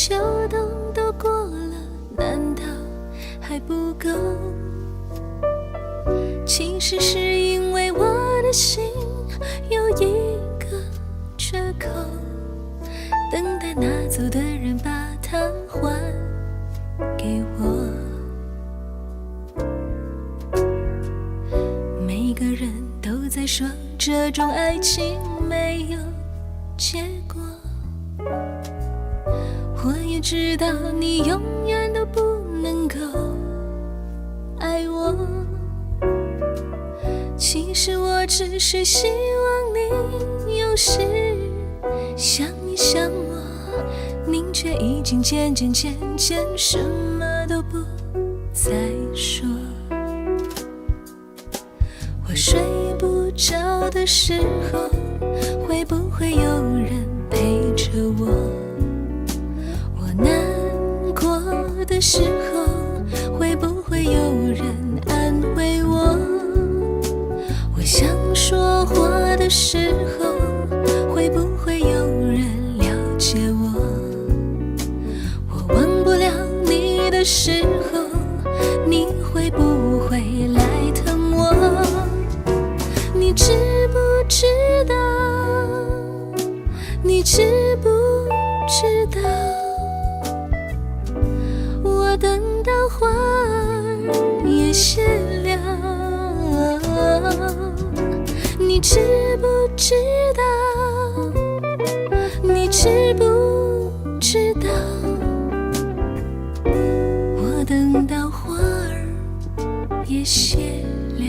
秋冬都过了，难道还不够？其实是因为我的心有一个缺口，等待拿走的人把它还给我。每个人都在说这种爱情没有结果，我也知道你永远都不能够爱我。其实我只是希望你有时想一想我，您却已经渐渐什么都不再说。我睡不着的时候，会不会有人陪着我？我难过的时候，会不会有人安慰我？我想说话的时候，会不会有人了解我？我忘不了你的时候，你会不会来疼我？你知不知道？你知不知道？我等到花儿也谢了。你知不知道？你知不知道？我等到花儿也谢了。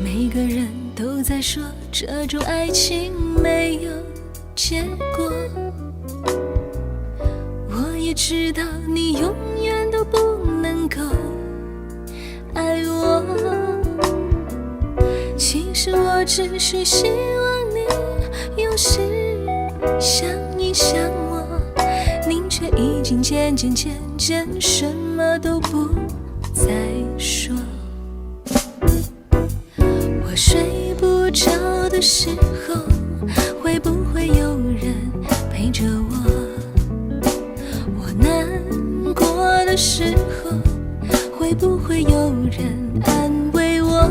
每个人都在说这种爱情没有结果，我也知道你永远都不能够爱我。其实我只是希望你有时想一想我，您却已经渐渐什么都不再说。我睡不着的时候，会不会有人陪着我？我难过的时候，会不会有人安慰我？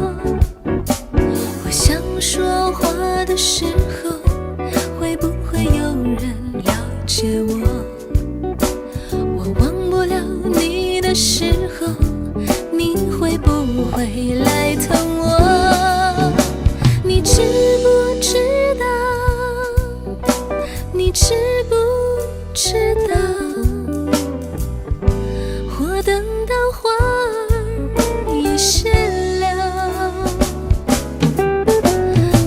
我想说话的时候，会不会有人了解我？我忘不了你的时候，你会不会来疼我？你知不知道？你知不知道？我等到花儿也谢了。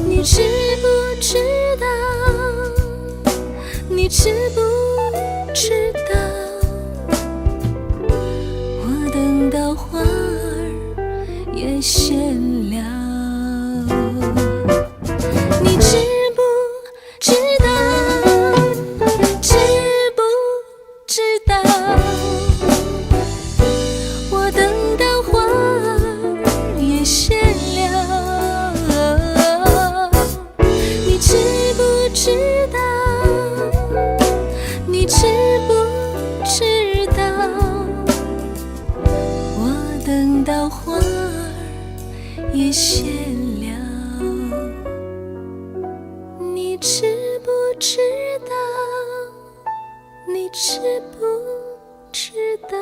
你知不知道？你知不知道？我等到花儿也谢了。你知不知道？知不知道？我等到花儿也谢了。你知不知道？你知不知道？我等到花儿也谢了。你知不知道？你知不知道？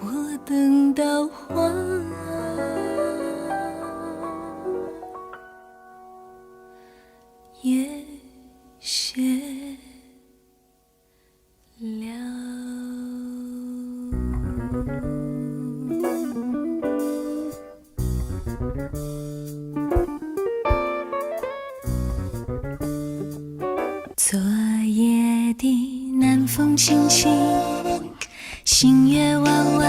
我等到花儿也谢了。昨夜的南风轻轻，星月弯弯，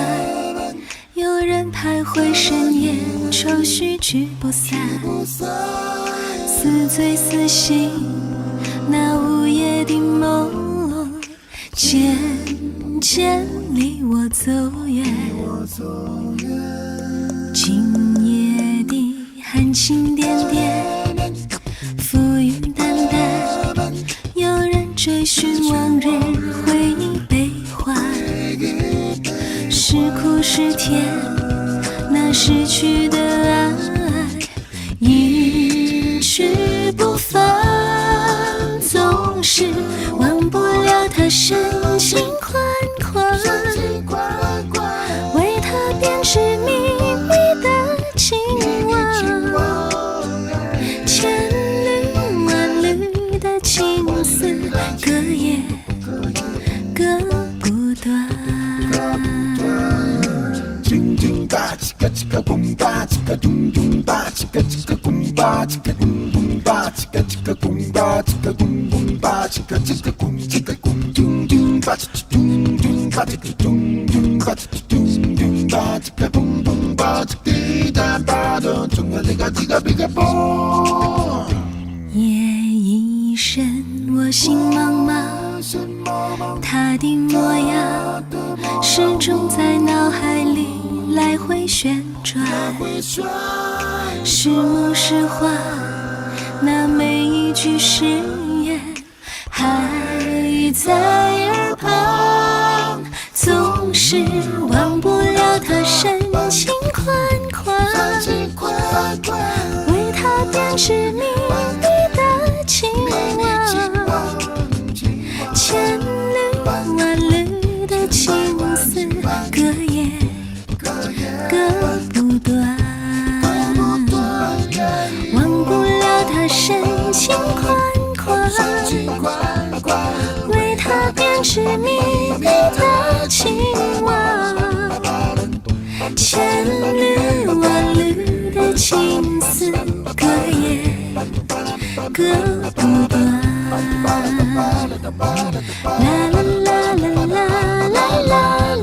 有人徘徊深夜，愁绪聚不散，似醉似醒，那午夜的梦渐渐离我走远。今夜的寒星点点，浮云淡淡，有人追寻往日回忆悲欢，是苦是甜，那逝去的爱一去不返，总是忘不了他深情款款，为他编织秘密的情网，千缕万缕的情丝，隔夜隔不断。吧，叽个叽个嘣吧，叽个咚咚吧，叽个叽个嘣吧，叽个咚咚吧，叽个叽个嘣吧，叽个咚咚吧，叽个叽个咚叽个咚咚咚吧，叽个咚咚吧，叽个咚咚吧，叽个咚咚吧，叽个咚咚吧，叽个滴答答的，中个这个这个这个嘣。夜已深，我心茫茫，他的模样始终在脑海里来回旋转，是梦是幻，那每一句誓言还在耳旁，总是忘不了他深情款款，为他编织秘密的情网，千缕万缕的情丝，隔夜隔不断，忘不了他深情款款，为他编织秘密的情网，千缕万缕的情丝，隔夜隔不断。啦啦啦啦啦啦啦啦。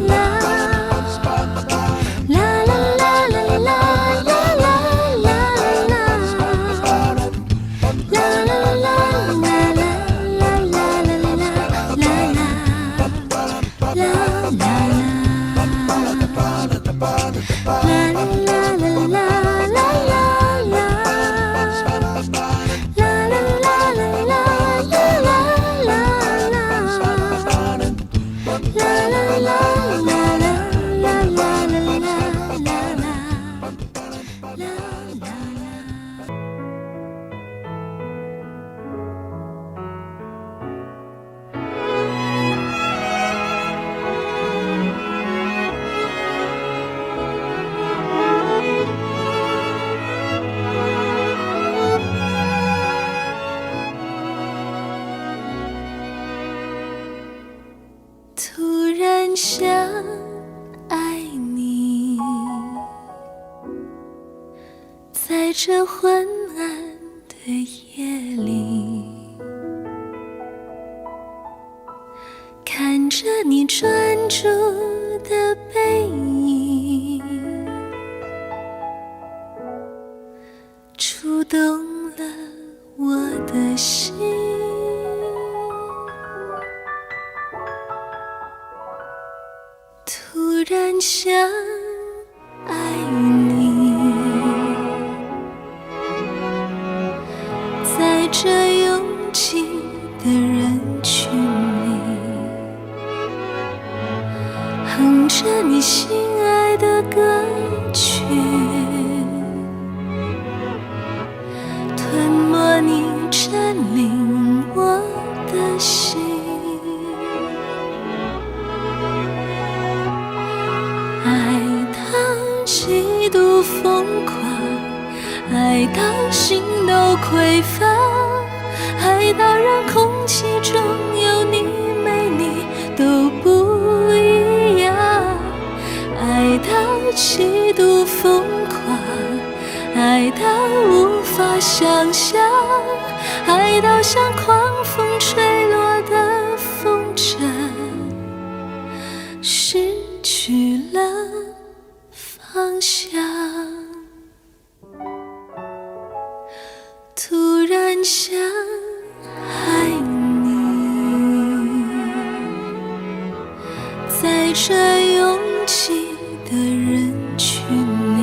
突然想爱你，在这昏暗的夜里，看着你专注的背影，触动了我的心。突然想爱你，在这拥挤的人群里，哼着你心爱的歌曲，吞没你占领我的心。极度疯狂，爱到心都匮乏，爱到让空气中有你没你都不一样，爱到极度疯狂，爱到无法想象，爱到像狂风吹落的风筝，失去了方向。突然想爱你，在这拥挤的人群里，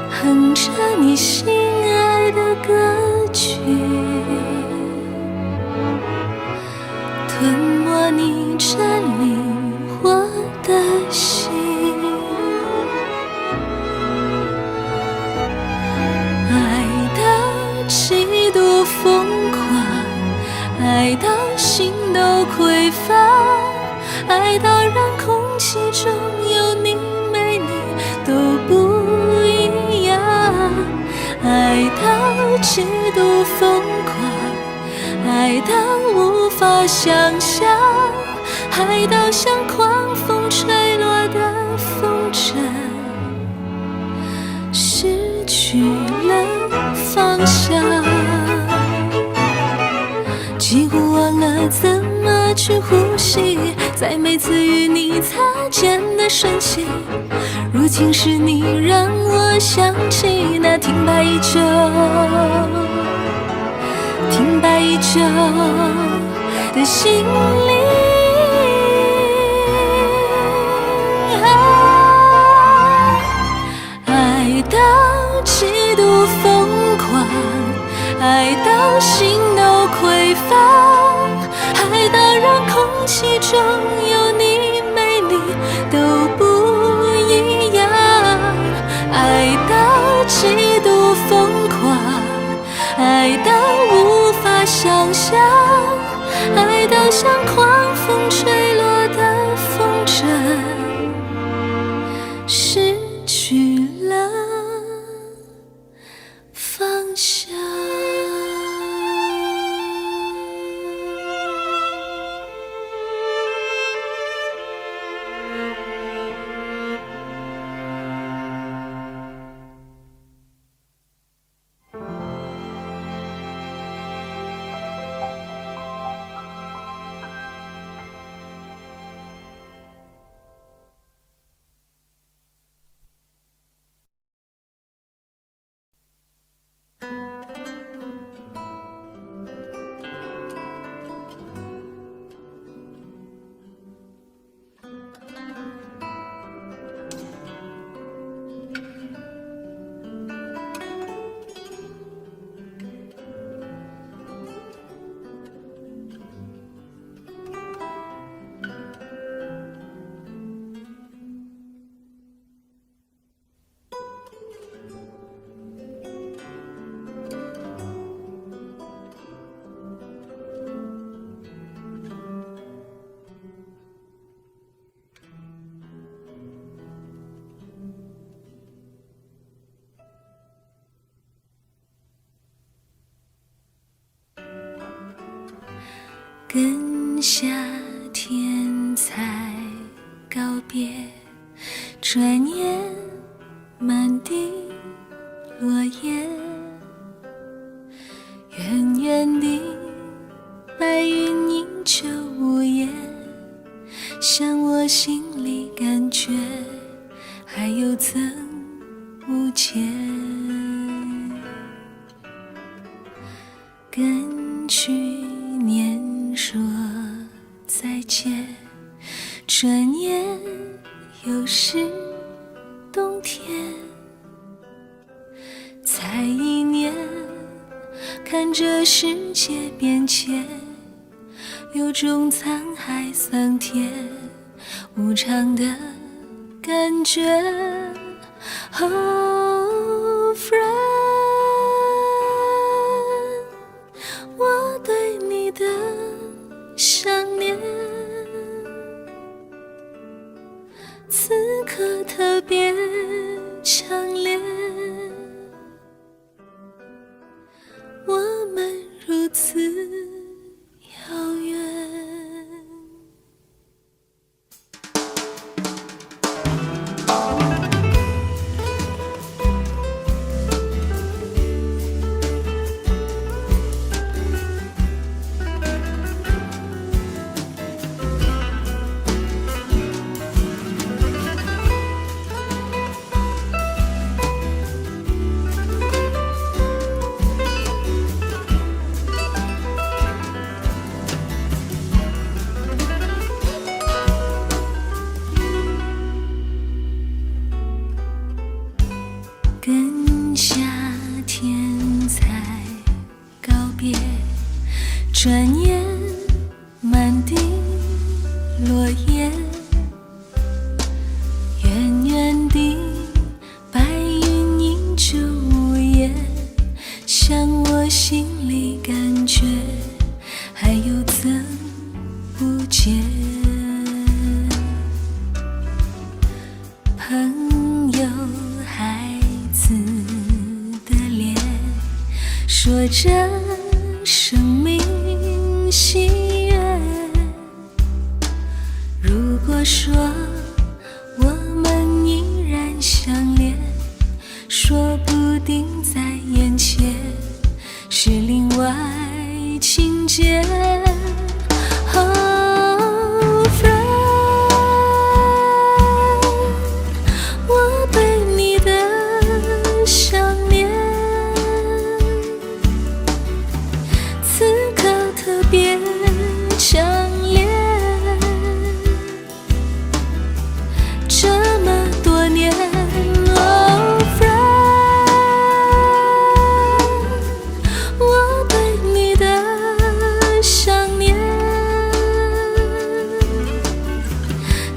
哼着你心爱的歌曲，吞没你占领我的心。极度疯狂，爱到心都匮乏，爱到让空气中有你没你都不一样，爱到极度疯狂，爱到无法想象，爱到像狂风吹落的风筝，失去了方向，几乎忘了怎么去呼吸，在每次与你擦肩的瞬息，如今是你让我想起那停摆已久的心灵。爱到极度疯狂，爱到心都匮乏，爱到让空气中有你没你都不一样，爱到极度疯狂，爱到无法想象，爱到像狂风吹落的风筝，失去了方向。跟夏天才告别，转眼满地落叶，远远地白云映着午夜，像我心里感觉还有增无减，跟去年说再见，转眼又是冬天，才一年，看着世界变迁，有种沧海桑田无常的感觉。Oh friend， 我对你的想念，此刻特别强烈。此遥远。跟夏天才告别，转眼满地落叶，远远地白云映着午夜，像我心里感觉还有增无减。朋友孩子的脸，说着生命喜悦。如果说我们依然相恋，说不定在眼前是另外情节。Oh, friend， 我对你的想念，此刻特别强烈。这么多年，Oh friend， 我对你的想念，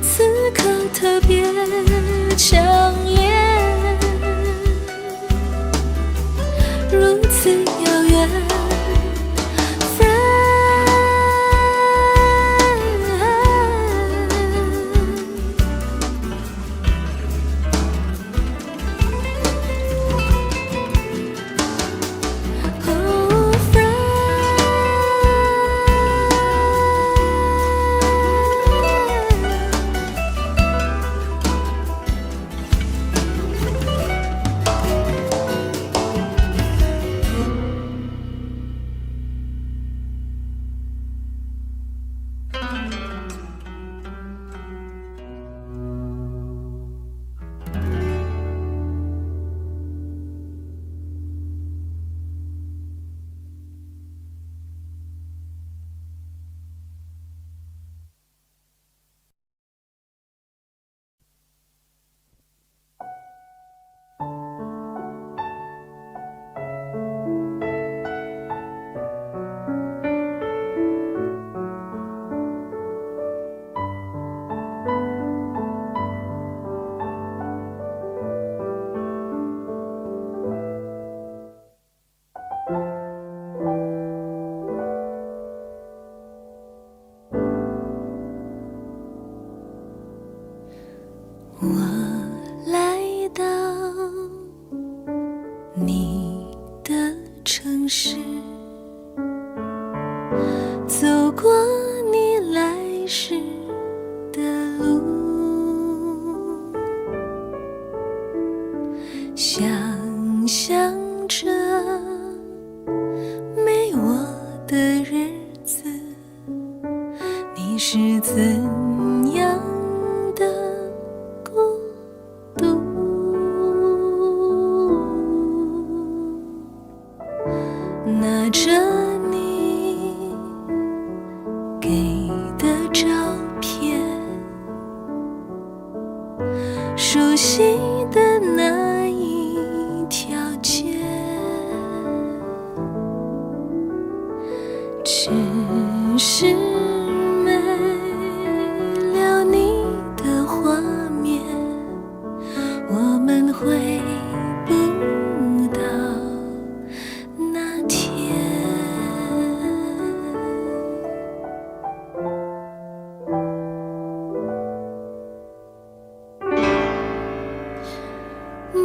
此刻特别强烈，如此遥远。我来到你的城市，走过你来时的路，想象着没我的日子，你是怎样的孤独，拿着你给的照片，熟悉的那一条街，只是没了你的画面，我们回不到那天。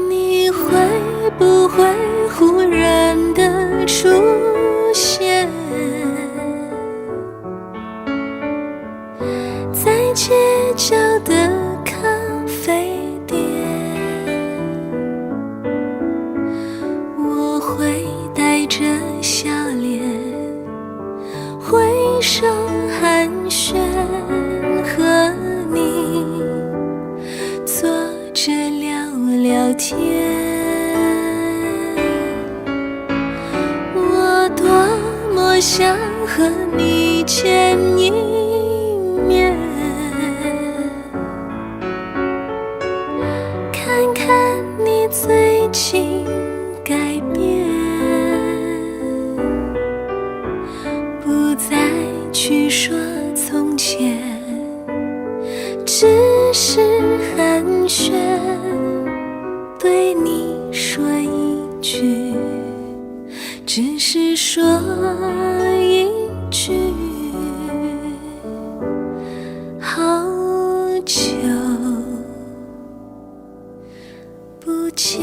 你会不会忽然的出现，着笑脸，挥手寒暄，和你坐着聊聊天。我多么想和你见一面，看看你最近改变，不再去说从前，只是寒暄，对你说一句，只是说一句，好久不见。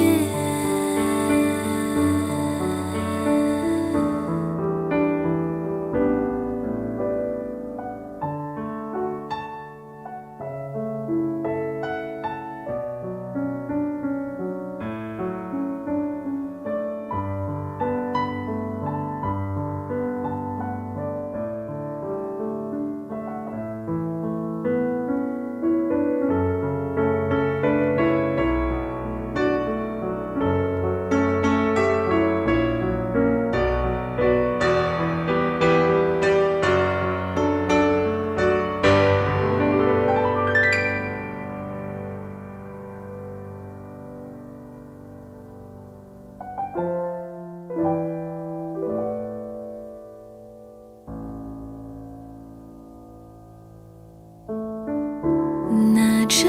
拿着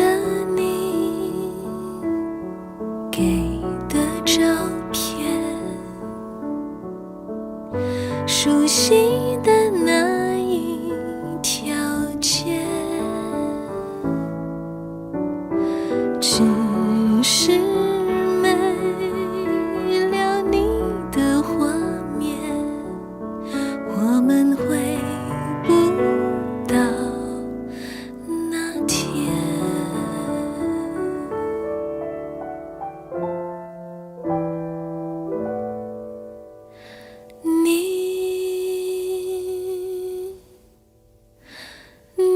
你给的照片，熟悉的那一条街，只是没了你的画面，我们回不到那天。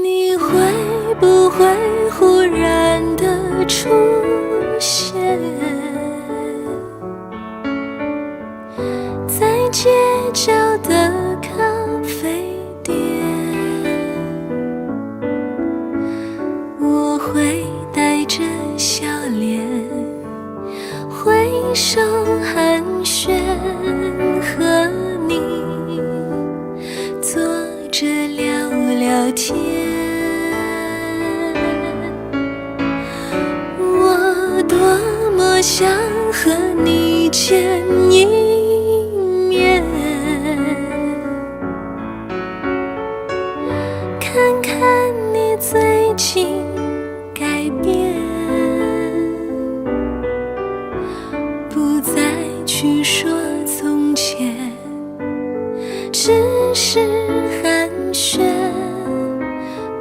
你会不会忽然的出现在街角的咖啡店？我会带着笑脸，挥手寒暄，和你坐着聊聊天。我多么想和你见一面，看看你最近改变，不再去说从前，只是寒暄，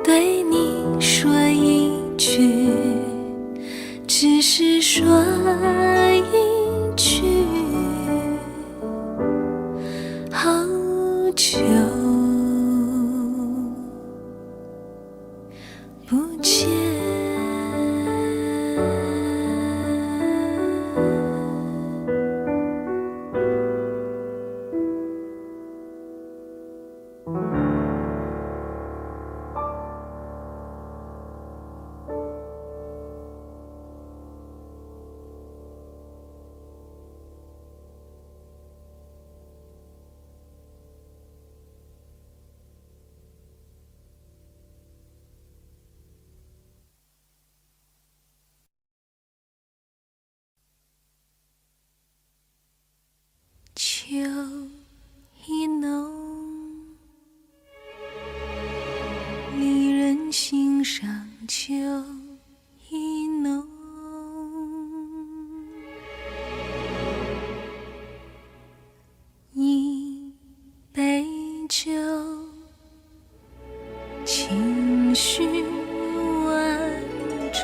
对你说一句，只是说一句，好久不见。秋意浓，离人心上秋意浓。一杯酒，情绪万种。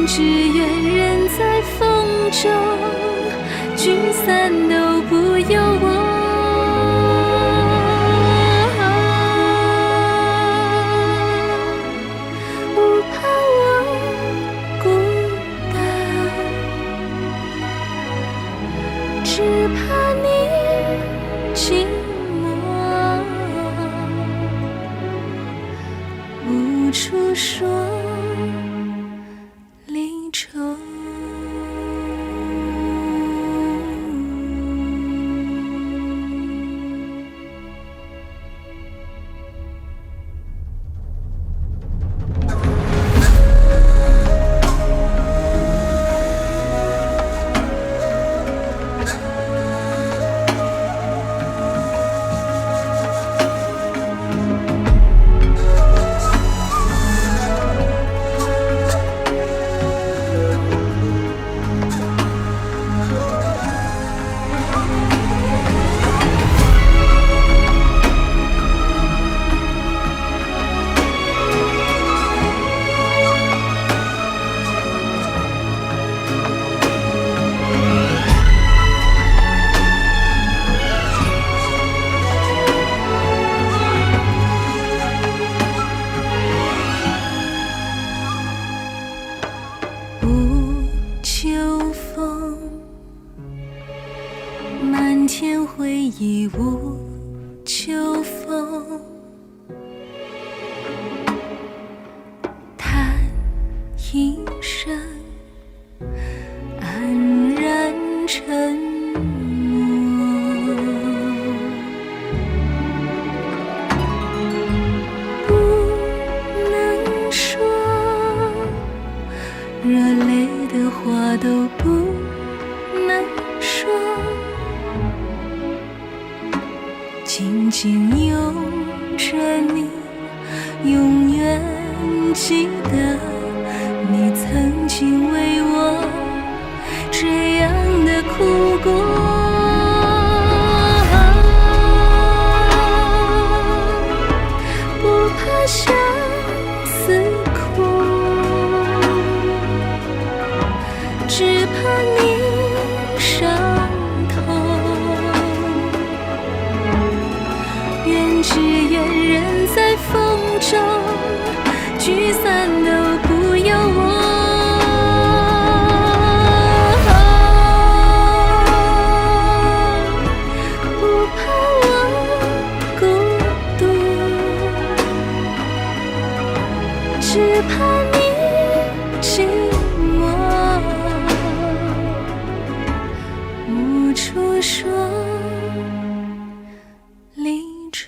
愿只愿人在风中，聚散都不由我。不怕我孤单，只怕你寂寞，无处说离愁。漫天回忆无秋风，叹一声黯然沉默，不能说，热泪的话都不能说，紧紧拥着你，永远记得你曾经为我这样的哭过。不怕相思苦，只怕你伤痛。愿只愿人在风中，聚散都不由我。不怕我孤独，只怕你寂寞，无处说离愁。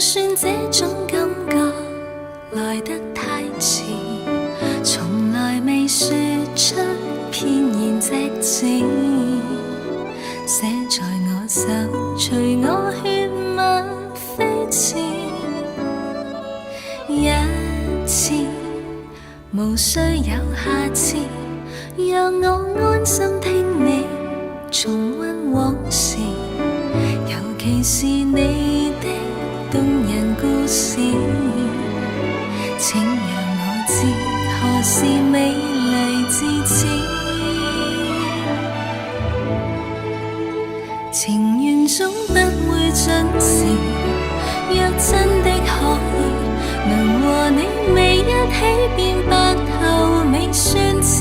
算这种感觉来得太迟，从来未说出片言隻字，寫在我手，隨我血脈飛馳。一次無需有下次，讓我安心聽你重溫往事，尤其是你的動人故事。請讓我知何時美麗至此，情緣總不會準時。若真的可以，能和你眉一起變白頭未算遲。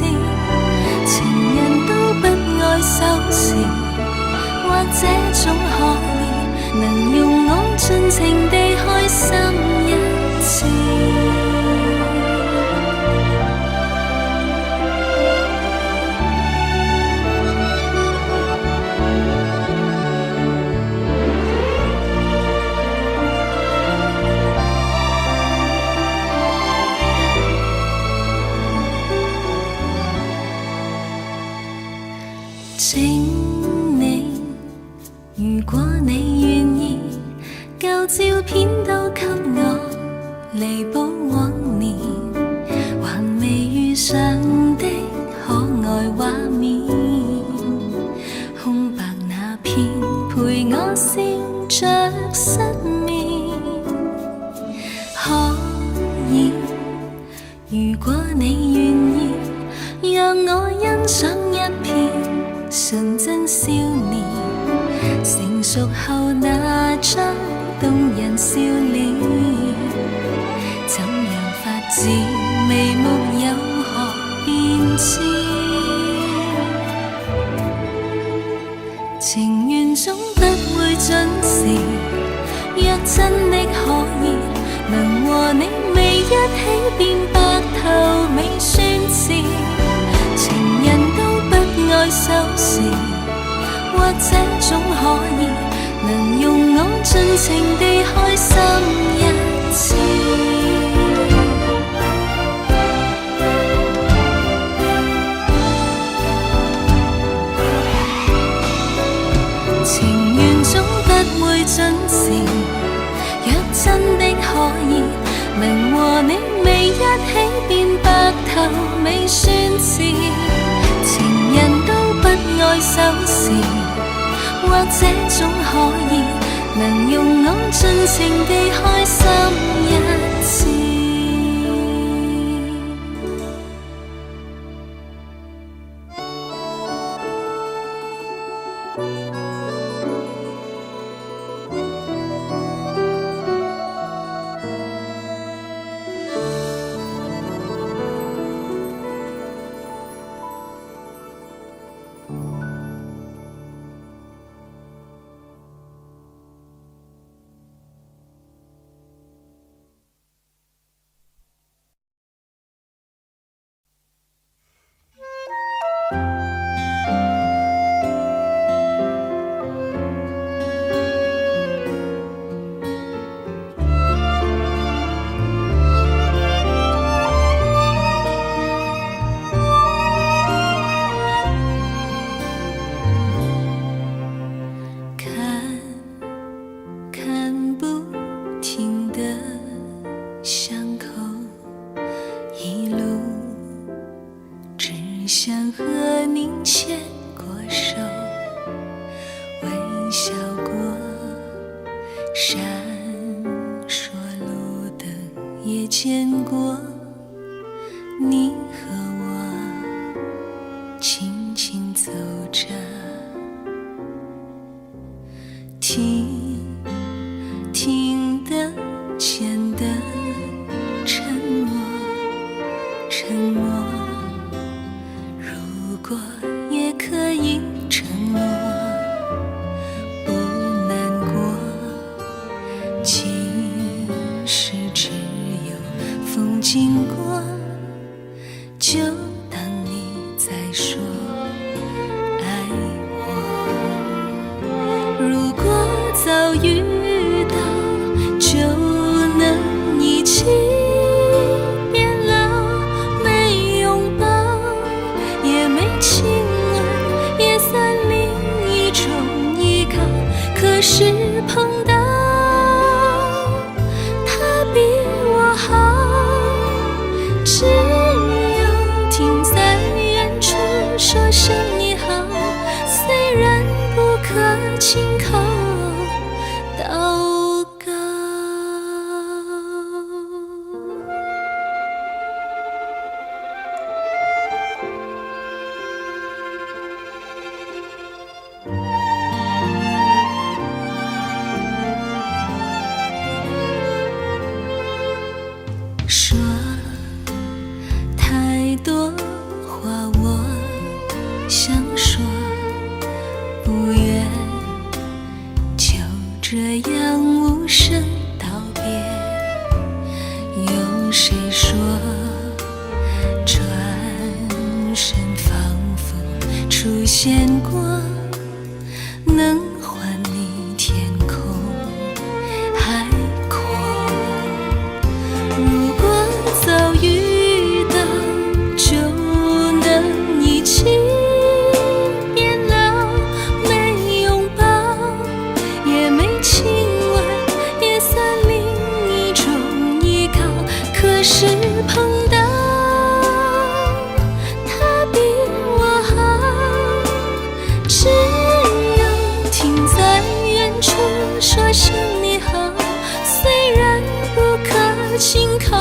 情人都不愛守時，或這種可以，能用我盡情地開心一次。請你，如果你願意，舊照片都給我彌補往年還未遇上的可愛畫面。空白那片陪我笑着失眠，可以，如果你願意，讓我欣賞一片純真少年，成熟後那張動人笑臉，怎樣發展眉目有何變遷？情緣總不會準時，若真的可以，能和你眉一起變白頭未算遲。情人都不愛守時，或這種可以，能用我盡情地開心一次。情緣總不會準時，若真的可以，能和你眉一起變白頭未算遲。情人都不愛守時，或這種可以，能用我盡情地開心一次。想和您牵过手，微笑过，闪烁路灯也见过，你和我轻轻走着，听听得见的沉默，沉默。如果也可以承诺，不难过，即使只有风经过，就当你在说爱我。如果早遇到，就只有停在远处说声你好，虽然不可亲口祷告。说太多话我想说，不愿就这样无声道别。有谁说转身仿佛出现过，能还你天空海阔。如果早遇到，就能一起变老，没拥抱，也没亲吻，也算另一种依靠。可是碰到他比我好，只有停在远处说声你好，虽然不可亲口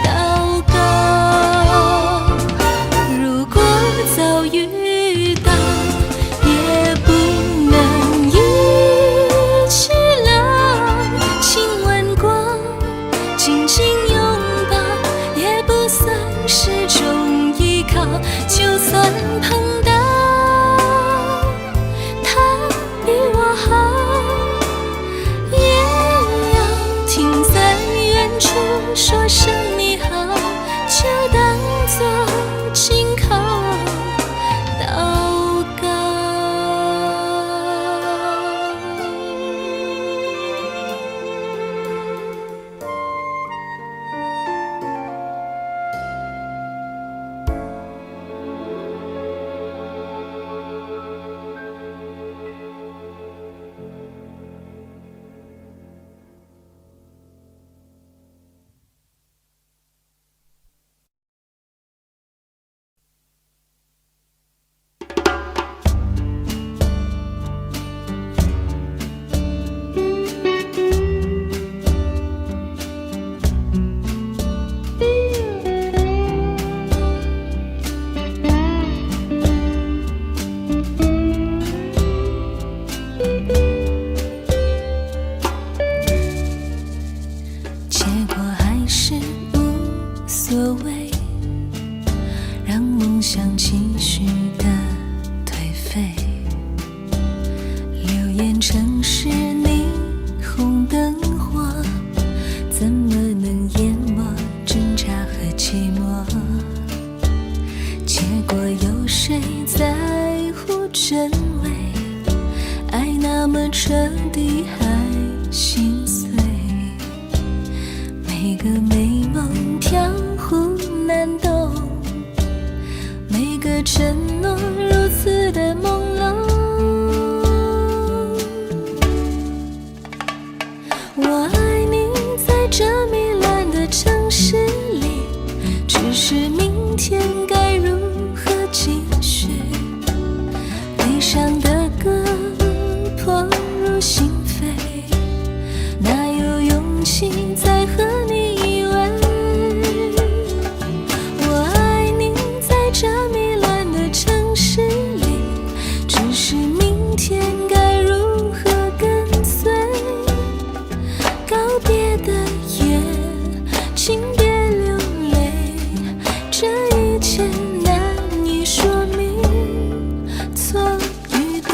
祷告。如果早遇到，也不能一起老，亲吻过，紧紧拥抱，也不算是种依靠。就算碰到他比我好，也要停在远处说声你好，就当作亲口祷告。结果还是无所谓，让梦想继续的颓废。流言城市霓虹灯火，怎么能淹没挣扎和寂寞？结果有谁在乎真伪？爱那么彻底还心碎，每个美梦飘忽难懂，每个承诺如此的朦胧。我爱你在这迷乱的城市里，只是明天该如何继续？悲伤的歌破入心扉，哪有勇气再和你依偎？我爱你在这迷乱的城市里，只是明天该如何跟随？告别的夜，请别流泪，这一切难以说明错与对。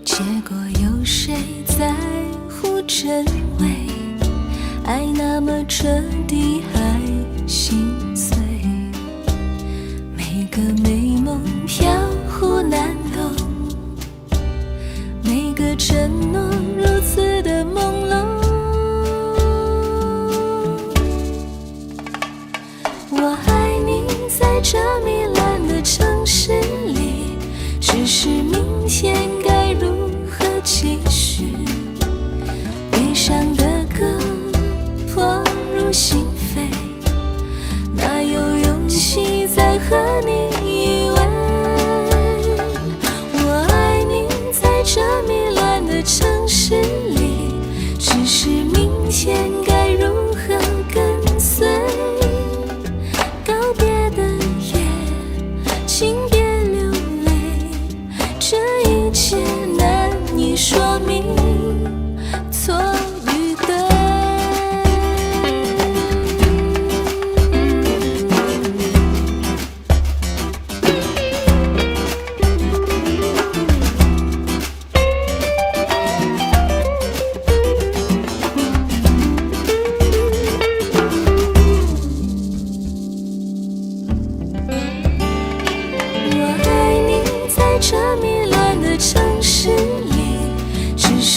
结果有谁在乎真伪？爱那么彻底还心碎，每个美梦飘忽难懂，每个承诺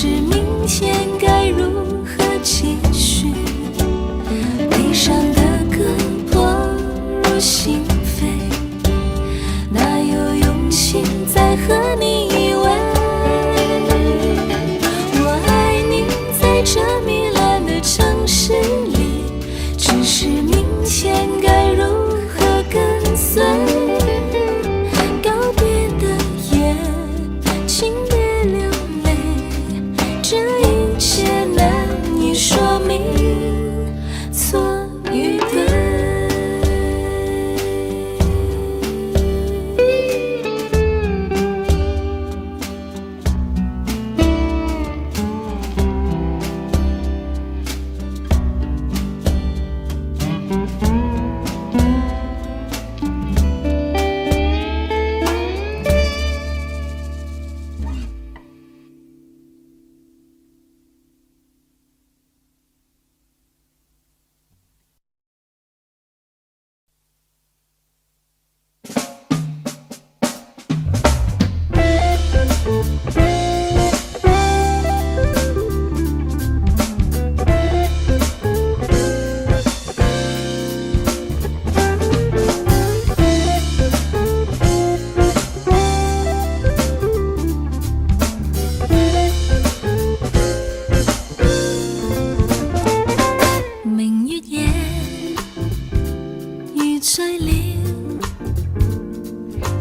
是明天该如何继续？悲伤的歌破入心扉，哪有勇气再和你依偎？我爱你，在这糜烂的城市里，只是明天该如何跟随？告别的夜，请别流泪，这一切难以说明错与对。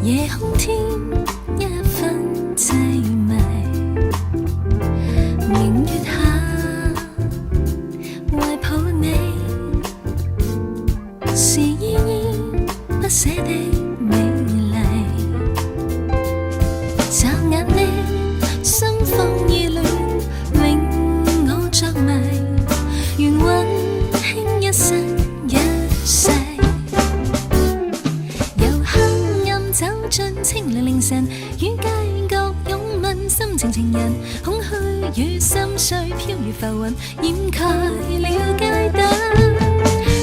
夜空添一分凄迷，明月下懷抱你，是依依不捨的美麗。眨眼的心慌意亂，令我着迷，願溫馨一生一世。走進清涼凌晨，與街角擁吻，心情情人，空虛與心碎飄如浮雲，掩蓋了街燈。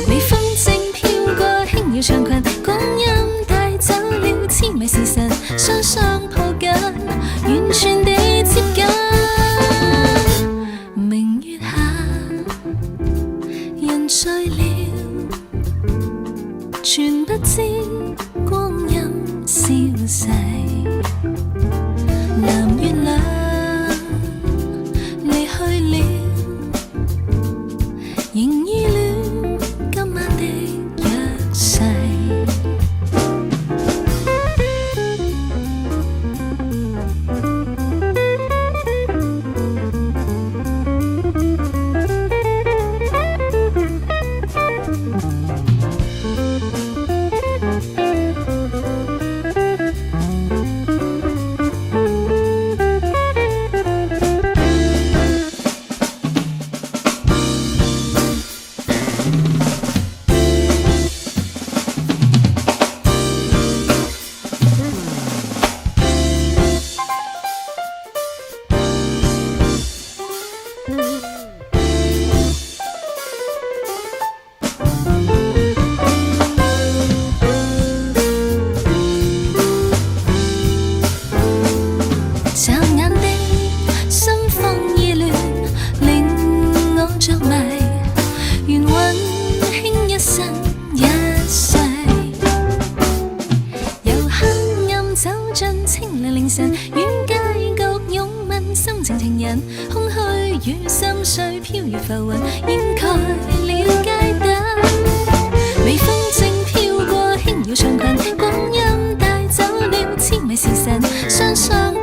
微風正飄過，輕搖長裙，光陰帶走了痴迷時辰，雙雙抱緊，完全地接近。明月下，人醉了，全不知光陰消逝，藍月亮離去了，仍依戀今晚的約誓。眨眼的心慌意亂，令我着迷，願溫馨一生一世。由黑暗走進清涼凌晨，與街角擁吻，心情情人，空虛與心碎飄如浮雲，掩蓋了街燈。微風正飄過，輕搖長裙，光陰帶走了痴迷時辰，雙雙